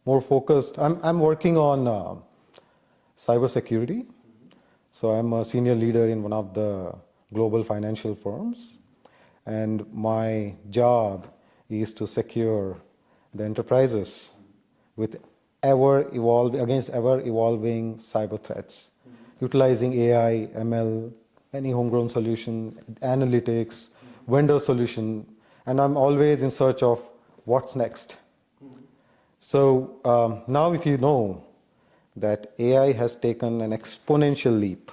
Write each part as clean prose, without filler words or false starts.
more focused. I'm working on cybersecurity. So I'm a senior leader in one of the global financial firms. And my job is to secure the enterprises with against ever-evolving cyber threats, utilizing AI, ML, any homegrown solution, analytics, vendor solution, and I'm always in search of what's next. So now if you know that AI has taken an exponential leap,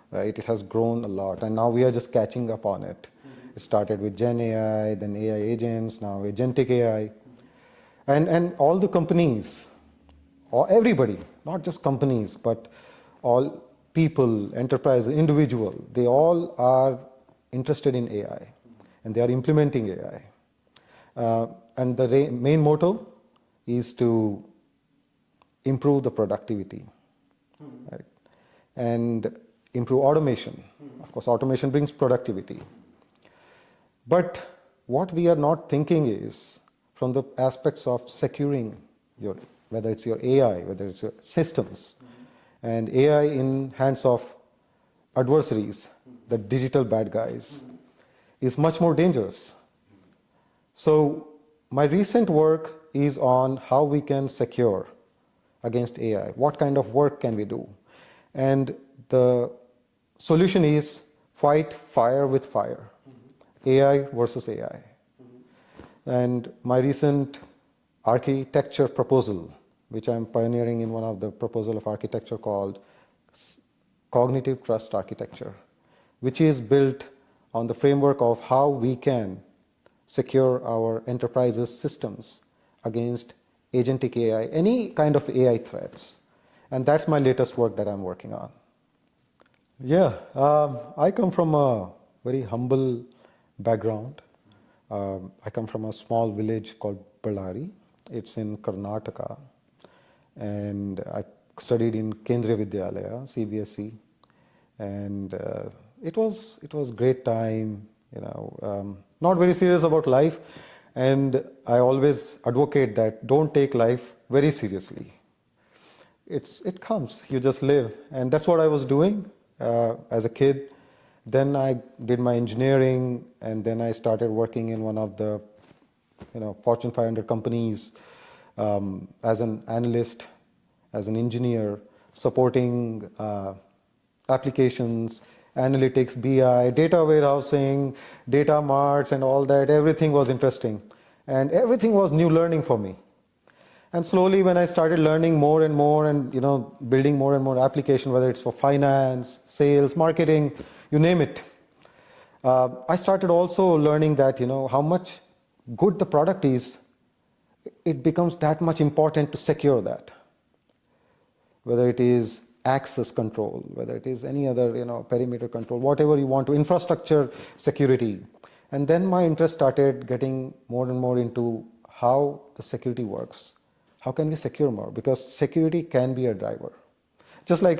right? It has grown a lot, and now we are just catching up on it. It started with Gen AI, then AI agents, now agentic AI. And all the companies, or everybody, not just companies, but all people, enterprises, individual, they all are interested in AI, and they are implementing AI. And the main motto is to improve the productivity, right? And improve automation. Of course, automation brings productivity. But what we are not thinking is from the aspects of securing whether it's your AI, whether it's your systems, and AI in hands of adversaries, the digital bad guys, is much more dangerous. So my recent work is on how we can secure against AI. What kind of work can we do? And the solution is fight fire with fire. AI versus AI. And my recent architecture proposal, which I'm pioneering in one of the proposal of architecture called cognitive trust architecture, which is built on the framework of how we can secure our enterprises' systems against agentic AI, any kind of AI threats. And that's my latest work that I'm working on. Yeah, I come from a very humble background. I come from a small village called Ballari. It's in Karnataka. And I studied in Kendriya Vidyalaya, CBSE. And it was great time, not very serious about life. And I always advocate that don't take life very seriously. It comes, you just live. And that's what I was doing as a kid. Then I did my engineering, and then I started working in one of the Fortune 500 companies as an analyst, as an engineer, supporting applications, analytics, BI, data warehousing, data marts, and all that. Everything was interesting. And everything was new learning for me. And slowly when I started learning more and more and building more and more application, whether it's for finance, sales, marketing, you name it, I started also learning that how much good the product is, it becomes that much important to secure that. Whether it is access control, whether it is any other perimeter control, whatever you want to, infrastructure security. And then my interest started getting more and more into how the security works. How can we secure more? Because security can be a driver. Just like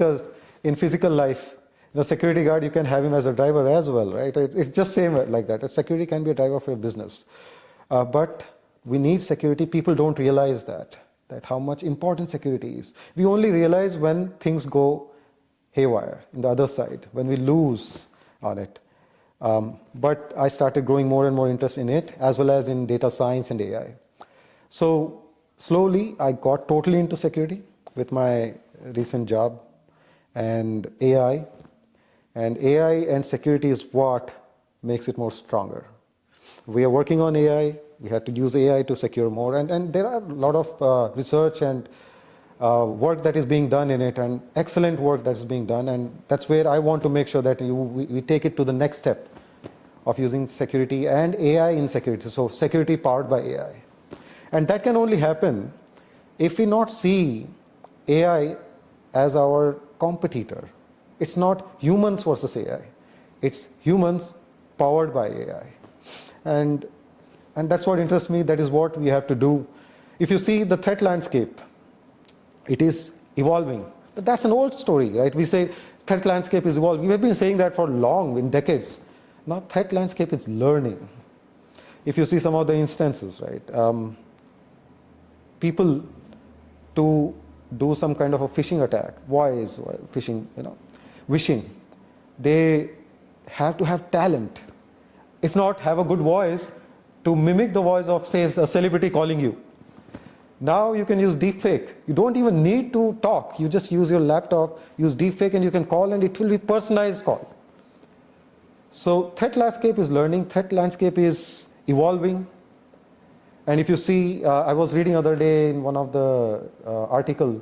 in physical life, security guard, you can have him as a driver as well, right? It's just same like that. Security can be a driver for your business. But we need security. People don't realize that how much important security is. We only realize when things go haywire in the other side, when we lose on it. But I started growing more and more interest in it, as well as in data science and AI. So slowly, I got totally into security with my recent job and AI. And AI and security is what makes it more stronger. We are working on AI. We had to use AI to secure more. And there are a lot of research and work that is being done in it, and excellent work that is being done. And that's where I want to make sure that we take it to the next step of using security and AI in security. So security powered by AI. And that can only happen if we not see AI as our competitor. It's not humans versus AI. It's humans powered by AI. And that's what interests me. That is what we have to do. If you see the threat landscape, it is evolving. But that's an old story, right? We say threat landscape is evolving. We have been saying that for long, in decades. Now threat landscape is learning. If you see some of the instances, right? People to do some kind of a phishing attack, voice phishing, wishing. They have to have talent, if not have a good voice, to mimic the voice of, say, a celebrity calling you. Now you can use deepfake. You don't even need to talk. You just use your laptop, use deepfake, and you can call, and it will be personalized call. So threat landscape is learning. Threat landscape is evolving. And if you see, I was reading other day in one of the article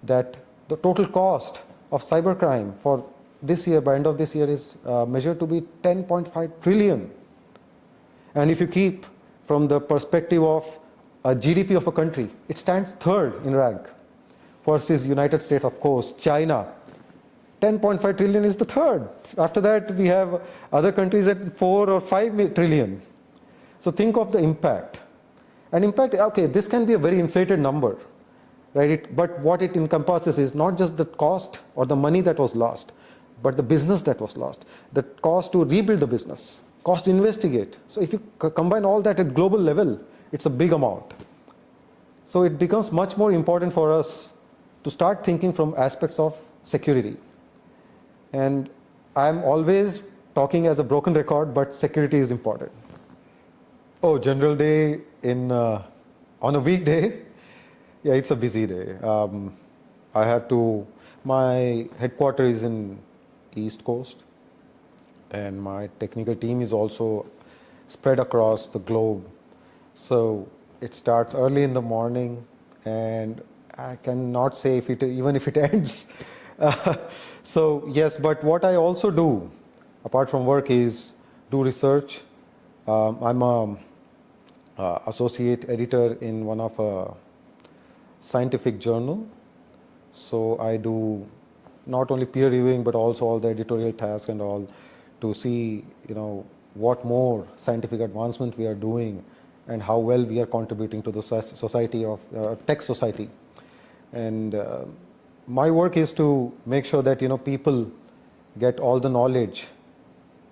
that the total cost of cybercrime for this year, by end of this year, is measured to be 10.5 trillion. And if you keep from the perspective of a GDP of a country, it stands third in rank. First is United States, of course, China. 10.5 trillion is the third. After that, we have other countries at 4 or 5 trillion. So think of the impact. And impact, okay, this can be a very inflated number, right? But what it encompasses is not just the cost or the money that was lost, but the business that was lost, the cost to rebuild the business, cost to investigate. So if you combine all that at global level, it's a big amount. So it becomes much more important for us to start thinking from aspects of security. And I'm always talking as a broken record, but security is important. Oh, general day on a weekday? Yeah, it's a busy day. My headquarters is in East Coast, and my technical team is also spread across the globe. So it starts early in the morning, and I cannot say even if it ends. So yes, but what I also do, apart from work, is do research. I'm a associate editor in one of a scientific journal. So I do not only peer reviewing, but also all the editorial tasks and all, to see what more scientific advancement we are doing and how well we are contributing to the society of tech society. And my work is to make sure that people get all the knowledge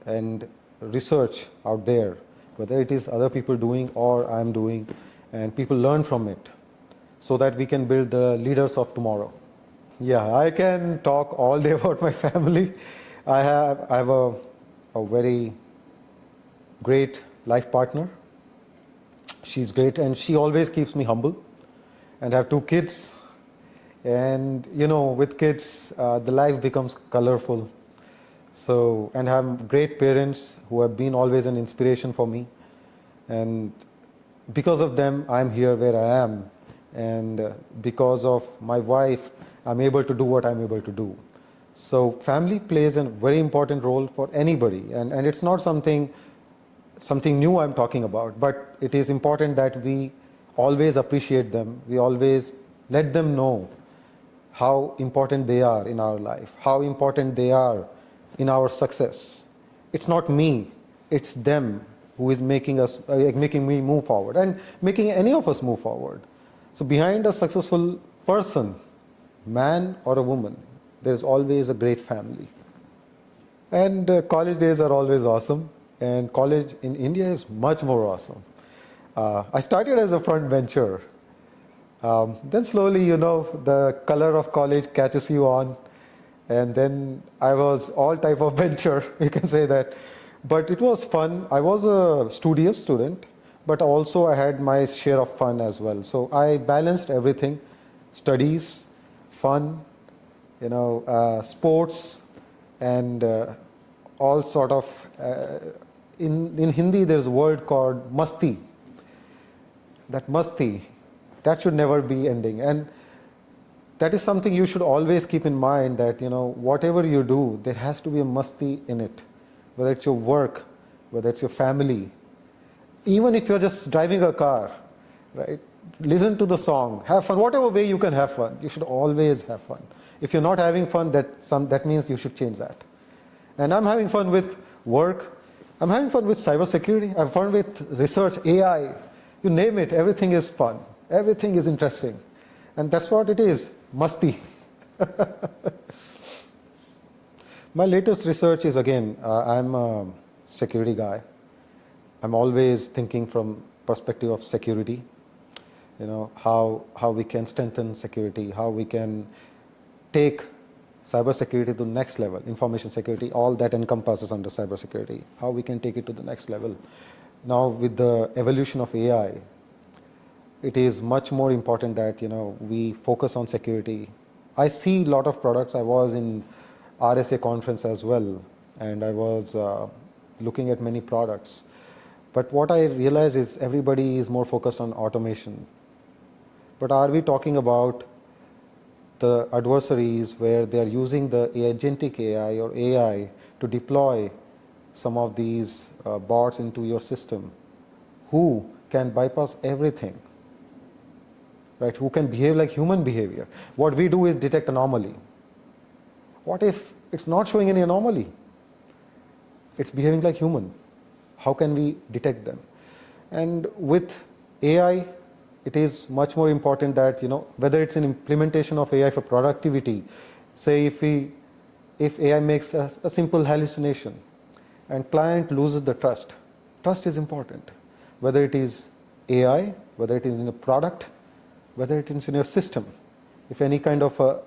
and research out there, whether it is other people doing or I'm doing, and people learn from it, so that we can build the leaders of tomorrow. Yeah, I can talk all day about my family. I have a very great life partner. She's great, and she always keeps me humble. And I have 2 kids. And with kids, the life becomes colorful. So, and I have great parents who have been always an inspiration for me. And because of them, I'm here where I am. And because of my wife, I'm able to do what I'm able to do. So family plays a very important role for anybody. And it's not something new I'm talking about, but it is important that we always appreciate them. We always let them know how important they are in our life, how important they are in our success. It's not me, it's them who is making me move forward and making any of us move forward. So behind a successful person, man or a woman, there is always a great family. And college days are always awesome. And college in India is much more awesome. I started as a front bencher. Then slowly, the color of college catches you on. And then I was all type of bencher, you can say that. But it was fun. I was a studious student, but also I had my share of fun as well. So I balanced everything: studies, fun, sports, and all sort of. In Hindi, there's a word called masti. That masti, that should never be ending. And that is something you should always keep in mind, that whatever you do, there has to be a masti in it. Whether it's your work, whether it's your family, even if you're just driving a car, right? Listen to the song, have fun, whatever way you can have fun. You should always have fun. If you're not having fun, that means you should change that. And I'm having fun with work. I'm having fun with cybersecurity. I'm fun with research, AI. You name it, everything is fun. Everything is interesting. And that's what it is, masti. My latest research is, again, I'm a security guy. I'm always thinking from perspective of security. how we can strengthen security, how we can take cybersecurity to the next level, information security, all that encompasses under cybersecurity, how we can take it to the next level. Now with the evolution of AI, it is much more important that we focus on security. I see a lot of products. I was in RSA conference as well, and I was looking at many products. But what I realize is everybody is more focused on automation. But are we talking about the adversaries where they are using the agentic AI or AI to deploy some of these bots into your system, who can bypass everything, right? Who can behave like human behavior? What we do is detect anomaly. What if it's not showing any anomaly? It's behaving like human. How can we detect them? And with AI, it is much more important that whether it's an implementation of AI for productivity. Say if AI makes a simple hallucination and client loses the trust. Trust is important. Whether it is AI, whether it is in a product, whether it is in your system. If any kind of a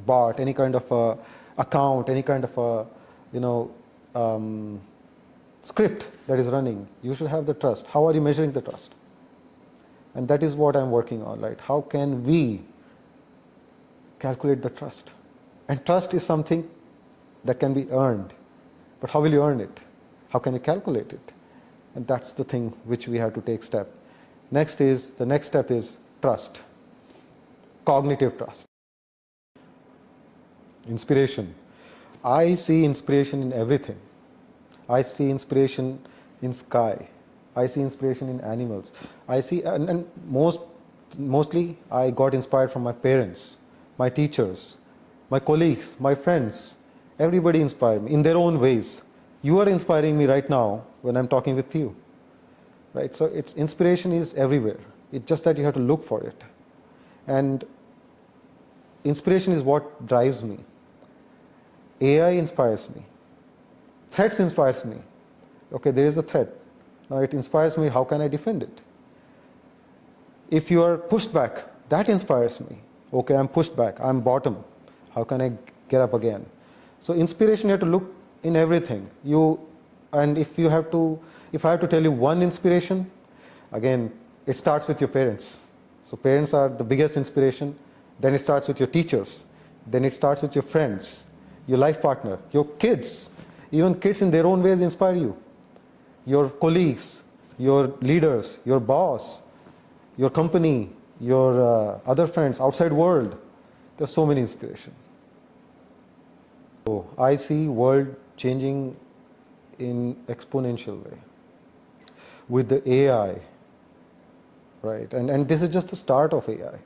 bot, any kind of a account, any kind of a script that is running, you should have the trust. How are you measuring the trust? And that is what I'm working on, right? How can we calculate the trust? And trust is something that can be earned. But how will you earn it? How can you calculate it? And that's the thing which we have to take step. The next step is trust, cognitive trust. Inspiration. I see inspiration in everything. I see inspiration in sky. I see inspiration in animals. I see, and mostly I got inspired from my parents, my teachers, my colleagues, my friends. Everybody inspired me in their own ways. You are inspiring me right now when I'm talking with you, right? So inspiration is everywhere. It's just that you have to look for it. And inspiration is what drives me. AI inspires me. Threats inspires me. Okay, there is a threat. Now it inspires me, how can I defend it? If you are pushed back, that inspires me. Okay, I'm pushed back, I'm bottom. How can I get up again? So inspiration, you have to look in everything. And if I have to tell you one inspiration, again, it starts with your parents. So parents are the biggest inspiration. Then it starts with your teachers. Then it starts with your friends, your life partner, your kids. Even kids in their own ways inspire you. Your colleagues, your leaders, your boss, your company, your other friends, outside world. There's so many inspiration. So I see world changing in exponential way with the AI, right? And this is just the start of AI.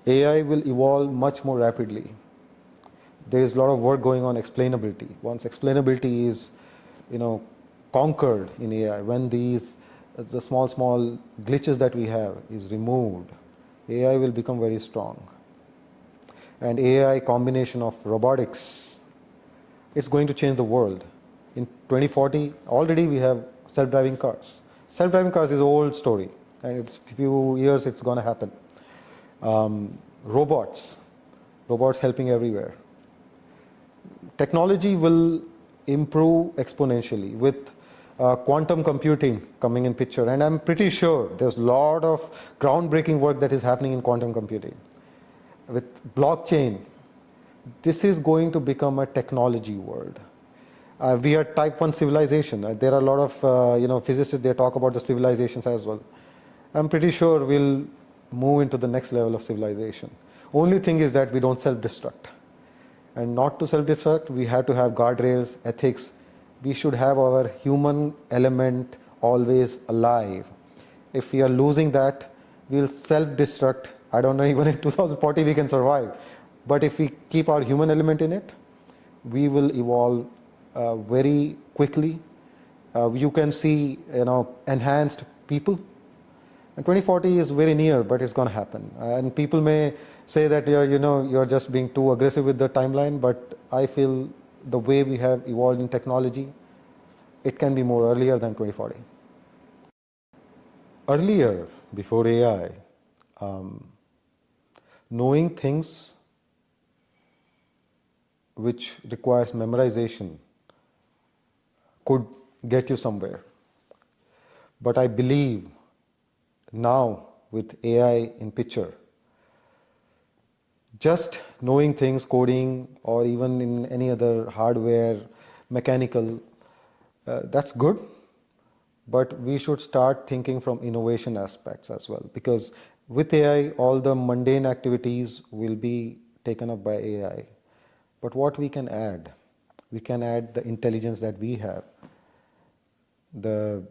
AI will evolve much more rapidly. There is a lot of work going on explainability. Once explainability is, conquered in AI, when the small glitches that we have is removed, AI will become very strong. And AI combination of robotics, it's going to change the world. In 2040, already we have self-driving cars. Self-driving cars is an old story, and it's few years it's going to happen. Robots helping everywhere. Technology will improve exponentially with quantum computing coming in picture. And I'm pretty sure there's a lot of groundbreaking work that is happening in quantum computing. With blockchain, this is going to become a technology world. We are type 1 civilization. There are a lot of physicists, they talk about the civilizations as well. I'm pretty sure we'll move into the next level of civilization. Only thing is that we don't self-destruct. And not to self-destruct, we have to have guardrails, ethics. We should have our human element always alive. If we are losing that, we'll self-destruct. I don't know, even in 2040 we can survive. But if we keep our human element in it, we will evolve very quickly. You can see, enhanced people. And 2040 is very near, but it's going to happen. And people may say that you're just being too aggressive with the timeline, but I feel the way we have evolved in technology, it can be more earlier than 2040. Earlier, before AI, knowing things which requires memorization could get you somewhere. But I believe now with AI in picture, just knowing things, coding, or even in any other hardware, mechanical, that's good. But we should start thinking from innovation aspects as well, because with AI, all the mundane activities will be taken up by AI. But what we can add the intelligence that we have, the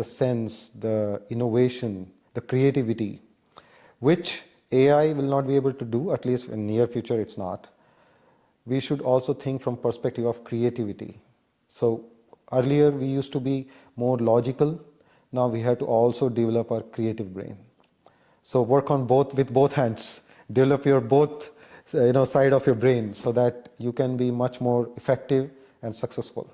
sense, the innovation, the creativity, which AI will not be able to do, at least in near future it's not. We should also think from perspective of creativity. So earlier we used to be more logical, now we have to also develop our creative brain. So work on both with both hands, develop your both side of your brain so that you can be much more effective and successful.